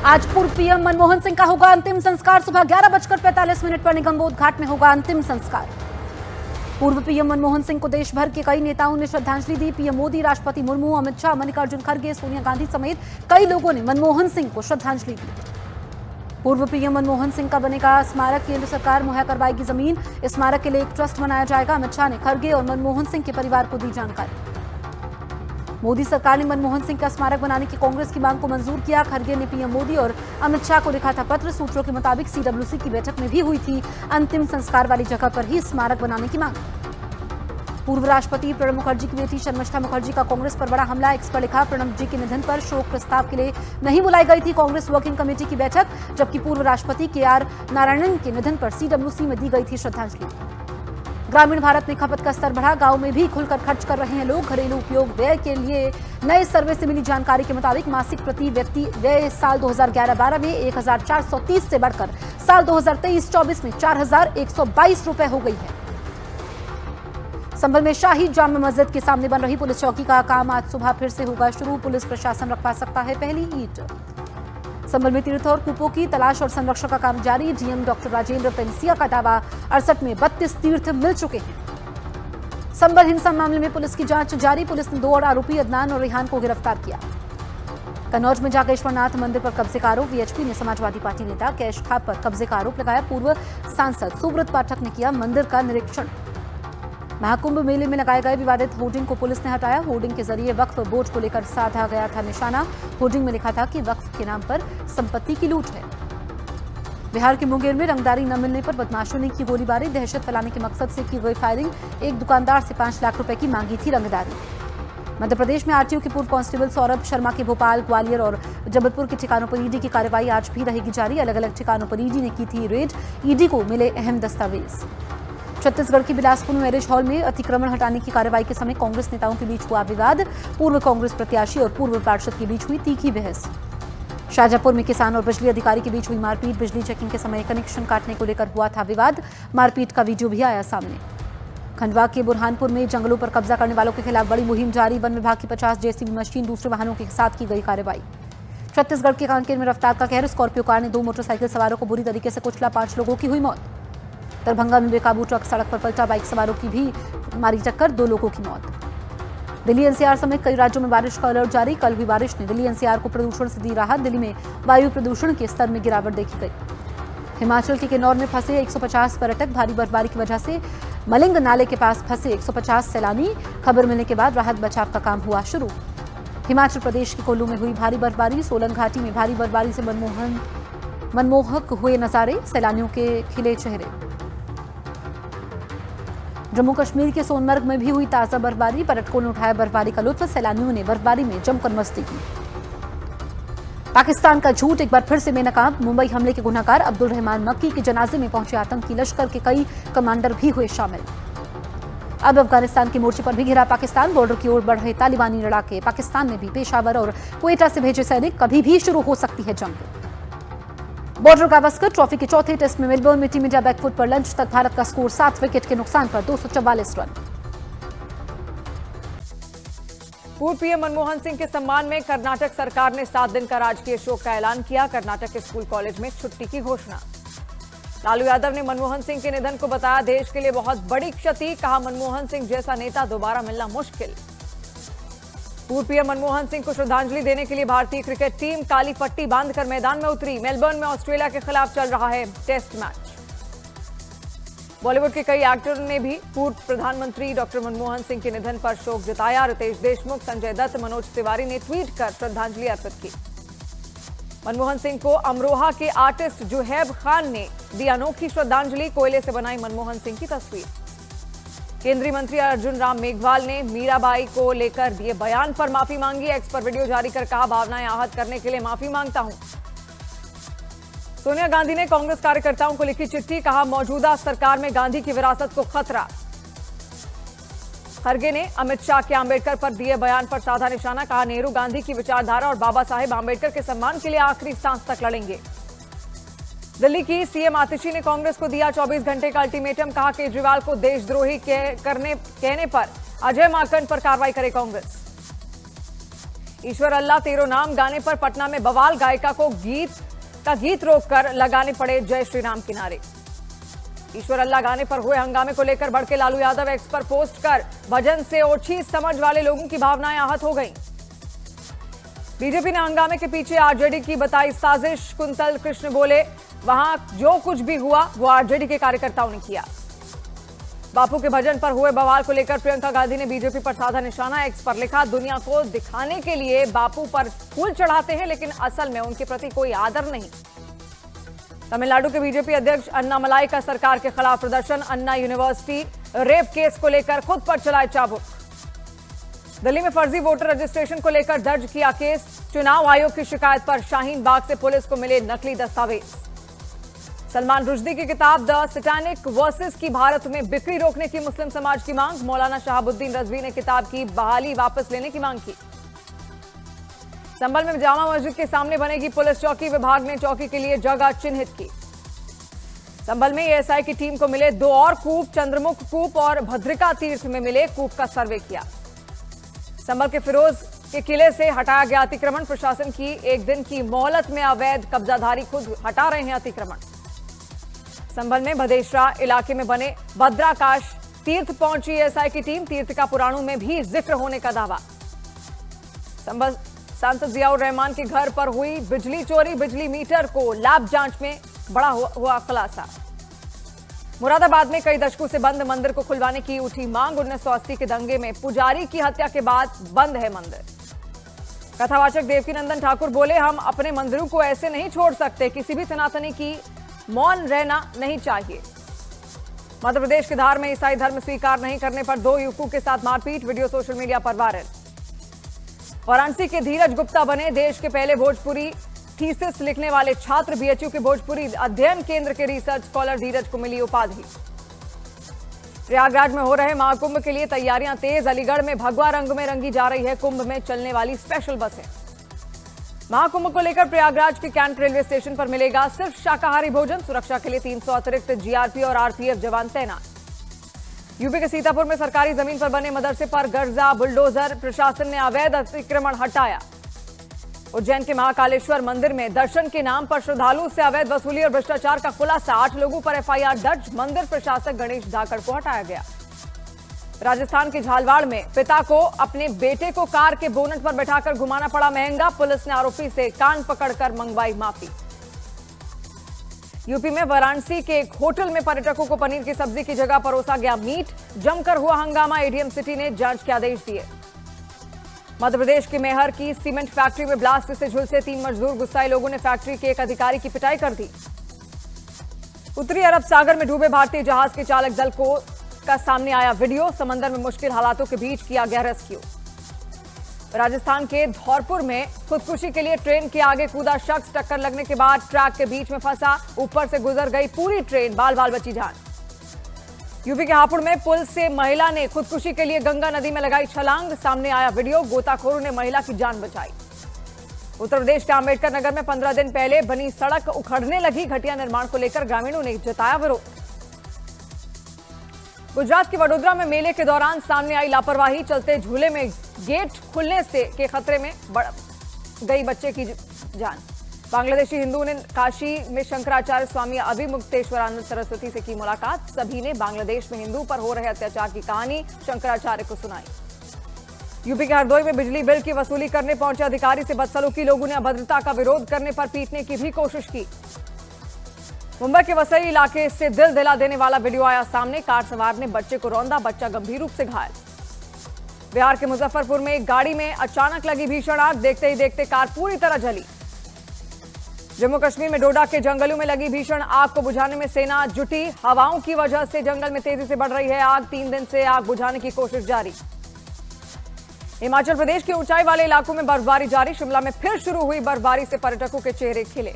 आज पूर्व पीएम मनमोहन सिंह का होगा अंतिम संस्कार। सुबह 11:45 पर निगमबोध घाट में होगा अंतिम संस्कार। पूर्व पीएम मनमोहन सिंह को देश भर के कई नेताओं ने श्रद्धांजलि दी। पीएम मोदी, राष्ट्रपति मुर्मू, अमित शाह, मल्लिकार्जुन खड़गे, सोनिया गांधी समेत कई लोगों ने मनमोहन सिंह को श्रद्धांजलि दी। पूर्व पीएम मनमोहन सिंह का बनेगा स्मारक। केंद्र सरकार मुहैया करवाएगी जमीन। इस स्मारक के लिए एक ट्रस्ट बनाया जाएगा। अमित शाह ने खड़गे और मनमोहन सिंह के परिवार को दी जानकारी। मोदी सरकार ने मनमोहन सिंह का स्मारक बनाने की कांग्रेस की मांग को मंजूर किया। खड़गे ने पीएम मोदी और अमित शाह को लिखा था पत्र। सूत्रों के मुताबिक सीडब्ल्यूसी की बैठक में भी हुई थी अंतिम संस्कार वाली जगह पर ही स्मारक बनाने की मांग। पूर्व राष्ट्रपति प्रणब मुखर्जी की बेटी शर्मिष्ठा मुखर्जी का कांग्रेस पर बड़ा हमला। एक्स पर लिखा, प्रणब जी के निधन पर शोक प्रस्ताव के लिए नहीं बुलाई गई थी कांग्रेस वर्किंग कमेटी की बैठक, जबकि पूर्व राष्ट्रपति के.आर. नारायणन के निधन पर सीडब्ल्यूसी में दी गई थी श्रद्धांजलि। ग्रामीण भारत में खपत का स्तर बढ़ा। गांव में भी खुलकर खर्च कर रहे हैं लोग। घरेलू उपयोग व्यय के लिए नए सर्वे से मिली जानकारी के मुताबिक मासिक प्रति व्यक्ति व्यय साल 2011-12 में 1430 से बढ़कर साल 2023-24 में 4122 रुपए हो गई है। संभल में शाही जामा मस्जिद के सामने बन रही पुलिस चौकी का काम आज सुबह फिर से होगा शुरू। पुलिस प्रशासन रखवा सकता है पहली ईंट। संभल में तीर्थ और कूपों की तलाश और संरक्षण का काम जारी। डीएम डॉक्टर राजेंद्र पेंसिया का दावा, 68 में 32 तीर्थ मिल चुके हैं। संभल हिंसा मामले में पुलिस की जांच जारी। पुलिस ने 2 और आरोपी अदनान और रेहान को गिरफ्तार किया। कन्नौज में जागेश्वरनाथ मंदिर पर कब्जे का आरोप। वीएचपी ने समाजवादी पार्टी नेता कैश खाप पर कब्जे का आरोप लगाया। पूर्व सांसद सुब्रत पाठक ने किया मंदिर का निरीक्षण। महाकुंभ मेले में लगाए गए विवादित होर्डिंग को पुलिस ने हटाया। होर्डिंग के जरिए वक्फ बोर्ड को लेकर साधा गया था निशाना। होर्डिंग में लिखा था कि वक्फ के नाम पर संपत्ति की लूट है। बिहार के मुंगेर में रंगदारी न मिलने पर बदमाशों ने की गोलीबारी। दहशत फैलाने के मकसद से की गई फायरिंग। एक दुकानदार से 5 लाख रुपए की मांगी थी रंगदारी। मध्य प्रदेश में आरटीओ के पूर्व कांस्टेबल सौरभ शर्मा के भोपाल, ग्वालियर और जबलपुर के ठिकानों पर ईडी की कार्रवाई आज भी रहेगी जारी। अलग अलग ठिकानों पर ईडी ने की थी रेड। ईडी को मिले अहम दस्तावेज। छत्तीसगढ़ के बिलासपुर मैरिज हॉल में अतिक्रमण हटाने की कार्रवाई के समय कांग्रेस नेताओं के बीच हुआ विवाद। पूर्व कांग्रेस प्रत्याशी और पूर्व पार्षद के बीच हुई तीखी बहस। शाहजहांपुर में किसान और बिजली अधिकारी के बीच हुई मारपीट। बिजली चेकिंग के समय कनेक्शन काटने को लेकर हुआ था विवाद। मारपीट का वीडियो भी आया सामने। खंडवा के बुरहानपुर में जंगलों पर कब्जा करने वालों के खिलाफ बड़ी मुहिम जारी। वन विभाग की 50 जेसीबी मशीन, दूसरे वाहनों के साथ की गई कार्रवाई। छत्तीसगढ़ के कांकेर में रफ्तार का कहर। स्कॉर्पियो कार ने 2 मोटरसाइकिल सवारों को बुरी तरीके से कुचला। 5 लोगों की हुई मौत। दरभंगा में बेकाबू ट्रक सड़क पर पलटा। बाइक सवारों की भी मारी टक्कर, 2 लोगों की मौत। दिल्ली एनसीआर समेत कई राज्यों में बारिश का अलर्ट जारी। कल हुई बारिश ने दिल्ली एनसीआर को प्रदूषण से दी राहत। दिल्ली में वायु प्रदूषण के स्तर में गिरावट देखी गई। हिमाचल के किन्नौर में फंसे 150 पर्यटक। भारी बर्फबारी की वजह से मलिंग नाले के पास फंसे 150 सैलानी। खबर मिलने के बाद राहत बचाव का काम हुआ शुरू। हिमाचल प्रदेश के कुल्लू में हुई भारी बर्फबारी। सोलंग घाटी में भारी बर्फबारी से मनमोहक हुए नजारे। सैलानियों के खिले चेहरे। जम्मू कश्मीर के सोनमर्ग में भी हुई ताजा बर्फबारी। पर्यटकों ने उठाया बर्फबारी का लुत्फ। सैलानियों ने बर्फबारी में जमकर मस्ती की। पाकिस्तान का झूठ एक बार फिर से बेनकाब। मुंबई हमले के गुनहगार अब्दुल रहमान मक्की के जनाजे में पहुंचे आतंकी लश्कर के कई कमांडर भी हुए शामिल। अब अफगानिस्तान के मोर्चे पर भी घिरा पाकिस्तान। बॉर्डर की ओर बढ़ रहे तालिबानी लड़ाके। पाकिस्तान ने भी पेशावर और क्वेटा से भेजे सैनिक। कभी भी शुरू हो सकती है जंग। बॉर्डर गावस्कर ट्रॉफी के चौथे टेस्ट में मेलबर्न में टीम इंडिया बैकफुट पर। लंच तक भारत का स्कोर 7 विकेट के नुकसान पर 244 रन। पूर्व पीएम मनमोहन सिंह के सम्मान में कर्नाटक सरकार ने 7 दिन का राजकीय शोक का ऐलान किया। कर्नाटक के स्कूल कॉलेज में छुट्टी की घोषणा। लालू यादव ने मनमोहन सिंह के निधन को बताया देश के लिए बहुत बड़ी क्षति। कहा, मनमोहन सिंह जैसा नेता दोबारा मिलना मुश्किल। पूर्व पीएम मनमोहन सिंह को श्रद्धांजलि देने के लिए भारतीय क्रिकेट टीम काली पट्टी बांधकर मैदान में उतरी। मेलबर्न में ऑस्ट्रेलिया के खिलाफ चल रहा है टेस्ट मैच। बॉलीवुड के कई एक्टरों ने भी पूर्व प्रधानमंत्री डॉक्टर मनमोहन सिंह के निधन पर शोक जताया। रितेश देशमुख, संजय दत्त, मनोज तिवारी ने ट्वीट कर श्रद्धांजलि अर्पित की। मनमोहन सिंह को अमरोहा के आर्टिस्ट जुहैब खान ने दी अनोखी श्रद्धांजलि। कोयले से बनाई मनमोहन सिंह की तस्वीर। केंद्रीय मंत्री अर्जुन राम मेघवाल ने मीराबाई को लेकर दिए बयान पर माफी मांगी। एक्स पर वीडियो जारी कर कहा, भावनाएं आहत करने के लिए माफी मांगता हूं। सोनिया गांधी ने कांग्रेस कार्यकर्ताओं को लिखी चिट्ठी। कहा, मौजूदा सरकार में गांधी की विरासत को खतरा। खड़गे ने अमित शाह के आंबेडकर पर दिए बयान पर साधा निशाना। कहा, नेहरू गांधी की विचारधारा और बाबा साहेब आंबेडकर के सम्मान के लिए आखिरी सांस तक लड़ेंगे। दिल्ली की सीएम आतिशी ने कांग्रेस को दिया 24 घंटे का अल्टीमेटम। कहा, केजरीवाल को देशद्रोही कहने पर अजय माकन पर कार्रवाई करे कांग्रेस। ईश्वर अल्लाह तेरो नाम गाने पर पटना में बवाल, गायिका को गीत रोककर लगाने पड़े जय श्री राम के नारे। ईश्वर अल्लाह गाने पर हुए हंगामे को लेकर भड़के लालू यादव एक्स पर पोस्ट कर भजन से ओछी समझ वाले लोगों की भावनाएं आहत हो गईं। बीजेपी ने हंगामे के पीछे आरजेडी की बताई साजिश। कुंतल कृष्ण बोले, वहां जो कुछ भी हुआ वो आरजेडी के कार्यकर्ताओं ने किया। बापू के भजन पर हुए बवाल को लेकर प्रियंका गांधी ने बीजेपी पर साधा निशाना। एक्स पर लिखा, दुनिया को दिखाने के लिए बापू पर फूल चढ़ाते हैं लेकिन असल में उनके प्रति कोई आदर नहीं। तमिलनाडु के बीजेपी अध्यक्ष अन्नामलाई का सरकार के खिलाफ प्रदर्शन। अन्ना यूनिवर्सिटी रेप केस को लेकर खुद पर चलाए चाबुक। दिल्ली में फर्जी वोटर रजिस्ट्रेशन को लेकर दर्ज किया केस। चुनाव आयोग की शिकायत पर शाहीन बाग से पुलिस को मिले नकली दस्तावेज। सलमान रुश्दी की किताब द सैटेनिक वर्सेस की भारत में बिक्री रोकने की मुस्लिम समाज की मांग। मौलाना शहाबुद्दीन रजवी ने किताब की बहाली वापस लेने की मांग की। संभल में जामा मस्जिद के सामने बनेगी पुलिस चौकी। विभाग ने चौकी के लिए जगह चिन्हित की। संभल में एएसआई की टीम को मिले 2 और कूप। चंद्रमुख कूप और भद्रिका तीर्थ में मिले कूप का सर्वे किया। संभल के फिरोज के किले से हटाया गया अतिक्रमण। प्रशासन की 1 दिन की मोहलत में अवैध कब्जाधारी खुद हटा रहे हैं अतिक्रमण। संभल में भदेशरा इलाके में बने भद्राकाश तीर्थ पहुंची एएसआई की टीम। तीर्थ का पुराणों में भी जिक्र होने का दावा। संभल सांसद जियाउर रहमान के घर पर हुई बिजली चोरी। बिजली मीटर को लैब जांच में बड़ा हुआ खुलासा। मुरादाबाद में कई दशकों से बंद मंदिर को खुलवाने की उठी मांग। 1980 के दंगे में पुजारी की हत्या के बाद बंद है मंदिर। कथावाचक देवकीनंदन ठाकुर बोले, हम अपने मंदिरों को ऐसे नहीं छोड़ सकते। किसी भी सनातनी की मौन रहना नहीं चाहिए। मध्य प्रदेश के धार में ईसाई धर्म स्वीकार नहीं करने पर 2 युवकों के साथ मारपीट। वीडियो सोशल मीडिया पर वायरल। वाराणसी के धीरज गुप्ता बने देश के पहले भोजपुरी थीसिस लिखने वाले छात्र। बीएचयू के भोजपुरी अध्ययन केंद्र के रिसर्च स्कॉलर धीरज को मिली उपाधि। प्रयागराज में हो रहे महाकुंभ के लिए तैयारियां तेज। अलीगढ़ में भगवा रंग में रंगी जा रही है कुंभ में चलने वाली स्पेशल बसें। महाकुंभ को लेकर प्रयागराज के कैंट रेलवे स्टेशन पर मिलेगा सिर्फ शाकाहारी भोजन। सुरक्षा के लिए 300 अतिरिक्त जीआरपी और आरपीएफ जवान तैनात। यूपी के सीतापुर में सरकारी जमीन पर बने मदरसे पर गर्जा बुलडोजर। प्रशासन ने अवैध अतिक्रमण हटाया। उज्जैन के महाकालेश्वर मंदिर में दर्शन के नाम पर श्रद्धालुओं से अवैध वसूली और भ्रष्टाचार का खुलासा। 8 लोगों पर एफआईआर दर्ज। मंदिर प्रशासक गणेश धाकड़ को हटाया गया। राजस्थान के झालवाड़ में पिता को अपने बेटे को कार के बोनट पर बैठाकर घुमाना पड़ा महंगा। पुलिस ने आरोपी से कान पकड़कर मंगवाई माफी। यूपी में वाराणसी के एक होटल में पर्यटकों को पनीर की सब्जी की जगह परोसा गया मीट। जमकर हुआ हंगामा। एडीएम सिटी ने जांच के आदेश दिए। मध्य प्रदेश के मेहर की सीमेंट फैक्ट्री में ब्लास्ट से झुलसे 3 मजदूर। गुस्साए लोगों ने फैक्ट्री के एक अधिकारी की पिटाई कर दी। उत्तरी अरब सागर में डूबे भारतीय जहाज के चालक दल का सामने आया वीडियो। समंदर में मुश्किल हालातों के बीच किया गया रेस्क्यू। राजस्थान के धौलपुर में खुदकुशी के लिए ट्रेन के आगे कूदा शख्स। टक्कर लगने के बाद ट्रैक के बीच में फंसा। ऊपर से गुजर गई पूरी ट्रेन। बाल बाल बची जान। यूपी के हापुड़ में पुल से महिला ने खुदकुशी के लिए गंगा नदी में लगाई छलांग। सामने आया वीडियो। गोताखोरों ने महिला की जान बचाई। उत्तर प्रदेश के अम्बेडकर नगर में 15 दिन पहले बनी सड़क उखड़ने लगी। घटिया निर्माण को लेकर ग्रामीणों ने जताया विरोध। गुजरात के वडोदरा में मेले के दौरान सामने आई लापरवाही। चलते झूले में गेट खुलने से के खतरे में गई बच्चे की जान। बांग्लादेशी हिंदुओं ने काशी में शंकराचार्य स्वामी अभिमुक्तेश्वरानंद सरस्वती से की मुलाकात। सभी ने बांग्लादेश में हिंदू पर हो रहे अत्याचार की कहानी शंकराचार्य को सुनाई। यूपी के हरदोई में बिजली बिल की वसूली करने पहुंचे अधिकारी से बदसलूकी। लोगों ने अभद्रता का विरोध करने पर पीटने की भी कोशिश की। मुंबई के वसई इलाके से दिल दिला देने वाला वीडियो आया सामने। कार सवार ने बच्चे को रौंदा। बच्चा गंभीर रूप से घायल। बिहार के मुजफ्फरपुर में एक गाड़ी में अचानक लगी भीषण आग। देखते ही देखते कार पूरी तरह जली। जम्मू कश्मीर में डोडा के जंगलों में लगी भीषण आग को बुझाने में सेना जुटी। हवाओं की वजह से जंगल में तेजी से बढ़ रही है आग। 3 दिन से आग बुझाने की कोशिश जारी। हिमाचल प्रदेश के ऊंचाई वाले इलाकों में बर्फबारी जारी। शिमला में फिर शुरू हुई बर्फबारी से पर्यटकों के चेहरे खिले।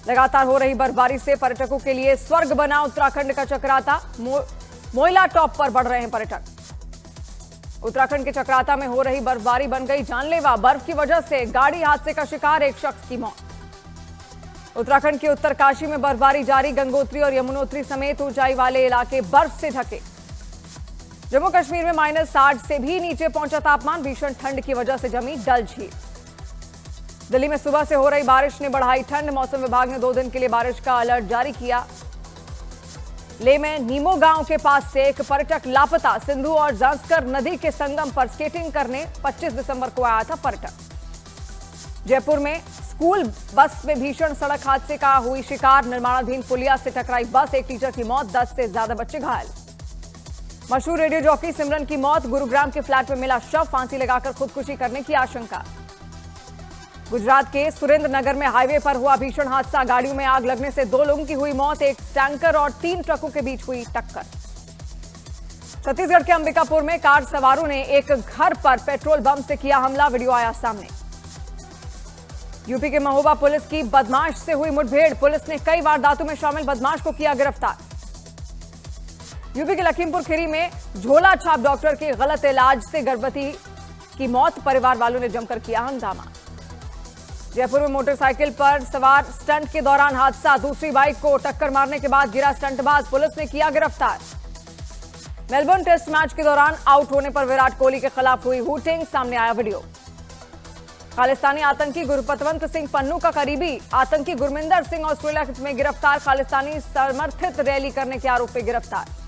लगातार हो रही बर्फबारी से पर्यटकों के लिए स्वर्ग बना उत्तराखंड का चक्राता। मोइला टॉप पर बढ़ रहे हैं पर्यटक। उत्तराखंड के चक्राता में हो रही बर्फबारी बन गई जानलेवा। बर्फ की वजह से गाड़ी हादसे का शिकार एक शख्स की मौत। उत्तराखंड के उत्तरकाशी में बर्फबारी जारी। गंगोत्री और यमुनोत्री समेत ऊंचाई वाले इलाके बर्फ से ढके। जम्मू कश्मीर में -60 से भी नीचे पहुंचा तापमान। भीषण ठंड की वजह से जमी डल झील। दिल्ली में सुबह से हो रही बारिश ने बढ़ाई ठंड। मौसम विभाग ने 2 दिन के लिए बारिश का अलर्ट जारी किया। लेह में नीमो गांव के पास से एक पर्यटक लापता। सिंधु और जांस्कर नदी के संगम पर स्केटिंग करने 25 दिसंबर को आया था पर्यटक। जयपुर में स्कूल बस में भीषण सड़क हादसे का हुई शिकार। निर्माणाधीन पुलिया से टकराई बस, एक टीचर की मौत, 10 से ज्यादा बच्चे घायल। मशहूर रेडियो जॉकी सिमरन की मौत। गुरुग्राम के फ्लैट में मिला शव, फांसी लगाकर खुदकुशी करने की आशंका। गुजरात के सुरेंद्र नगर में हाईवे पर हुआ भीषण हादसा। गाड़ियों में आग लगने से 2 लोगों की हुई मौत। एक टैंकर और 3 ट्रकों के बीच हुई टक्कर। छत्तीसगढ़ के अंबिकापुर में कार सवारों ने एक घर पर पेट्रोल बम से किया हमला। वीडियो आया सामने। यूपी के महोबा पुलिस की बदमाश से हुई मुठभेड़। पुलिस ने कई वारदातों में शामिल बदमाश को किया गिरफ्तार। यूपी के लखीमपुर खीरी में झोला छाप डॉक्टर के गलत इलाज से गर्भवती की मौत। परिवार वालों ने जमकर किया हंगामा। जयपुर में मोटरसाइकिल पर सवार स्टंट के दौरान हादसा। दूसरी बाइक को टक्कर मारने के बाद गिरा स्टंटबाज। पुलिस ने किया गिरफ्तार। मेलबर्न टेस्ट मैच के दौरान आउट होने पर विराट कोहली के खिलाफ हुई हूटिंग। सामने आया वीडियो। खालिस्तानी आतंकी गुरपतवंत सिंह पन्नू का करीबी आतंकी गुरमिंदर सिंह ऑस्ट्रेलिया में गिरफ्तार। खालिस्तानी समर्थित रैली करने के आरोप में गिरफ्तार।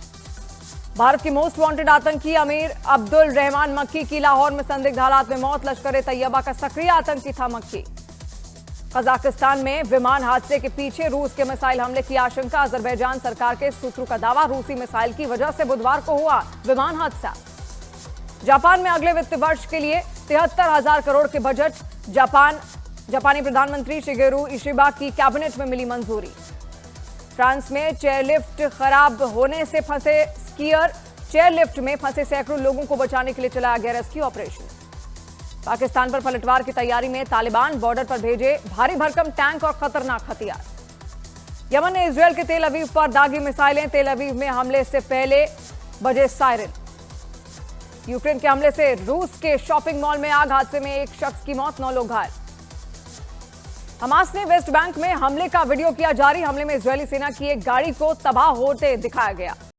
भारत की मोस्ट वांटेड आतंकी अमीर अब्दुल रहमान मक्की की लाहौर में संदिग्ध हालात में मौत। लश्कर ए तैयबा का सक्रिय आतंकी था मक्की। कजाकिस्तान में विमान हादसे के पीछे रूस के मिसाइल हमले की आशंका। अजरबैजान सरकार के सूत्रों का दावा, रूसी मिसाइल की वजह से बुधवार को हुआ विमान हादसा। जापान में अगले वित्त वर्ष के लिए 73,000 करोड़ के बजट। जापानी प्रधानमंत्री शिगेरू इशिबा की कैबिनेट में मिली मंजूरी। फ्रांस में चेयरलिफ्ट खराब होने से फंसे स्कीयर। चेयरलिफ्ट में फंसे सैकड़ों लोगों को बचाने के लिए चलाया गया रेस्क्यू ऑपरेशन। पाकिस्तान पर पलटवार की तैयारी में तालिबान। बॉर्डर पर भेजे भारी भरकम टैंक और खतरनाक हथियार। यमन ने इजरायल के तेल अवीव पर दागी मिसाइलें। तेल अवीव में हमले से पहले बजे सायरन। यूक्रेन के हमले से रूस के शॉपिंग मॉल में आग। हादसे में एक शख्स की मौत, 9 लोग घायल। हमास ने वेस्ट बैंक में हमले का वीडियो किया जारी। हमले में इजरायली सेना की एक गाड़ी को तबाह होते दिखाया गया।